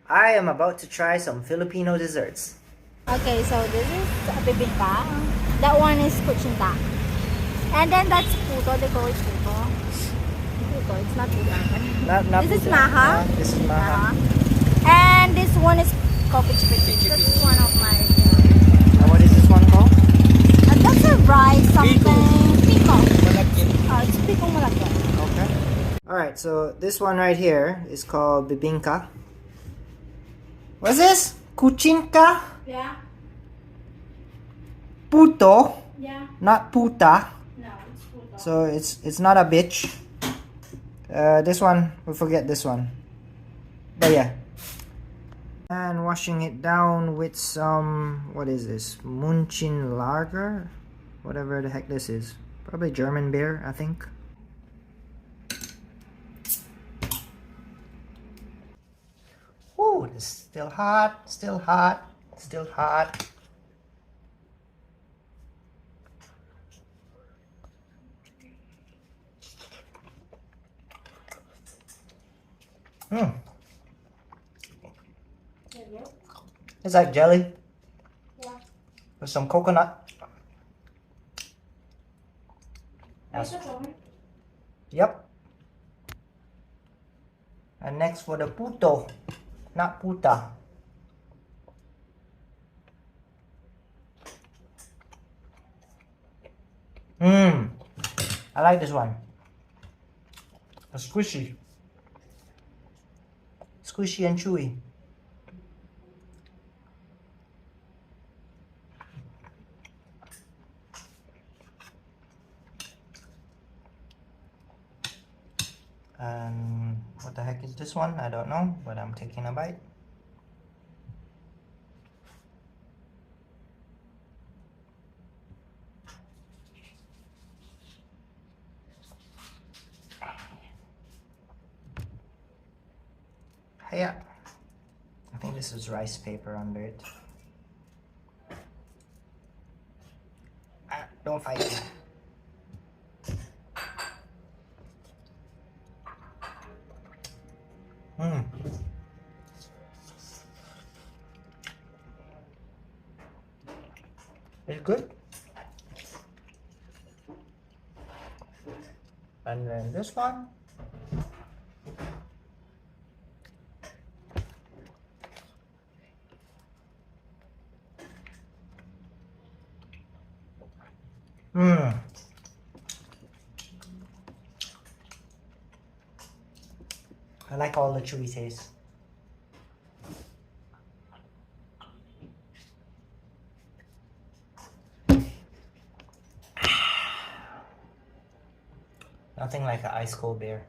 I am about to try some Filipino desserts. Okay, so this is bibingka. That one is kuchinta. And then that's puto. They call it puto. Puto, it's not puto. Not This is puto. maha. This is maha. And this one is coffee chippy. That's one of my And what is this one called? that's a rice something. Pico. Malagkit. It's pico malagkit. Okay. Alright, so this one right here is called bibingka. What's this? Kuchinka? Yeah. Puto? Yeah. Not puta. No, it's puto. So it's not a bitch. This one, we forget this one. But yeah. And washing it down with some, what is this? Munchin lager? Whatever the heck this is. Probably German beer, I think. Ooh, it's still hot, still hot, still hot. Hmm. It's like jelly. Yeah. With some coconut. That's, yep. And next for the puto, not puta. Mmm. I like this one. It's squishy. Squishy and chewy. And what the heck is this one? I don't know, but I'm taking a bite. Yeah. I think this is rice paper under it. Ah, don't fight me. Mmm. It's good. And then this one. Mmm. I like all the chewy taste. Nothing like an ice cold beer.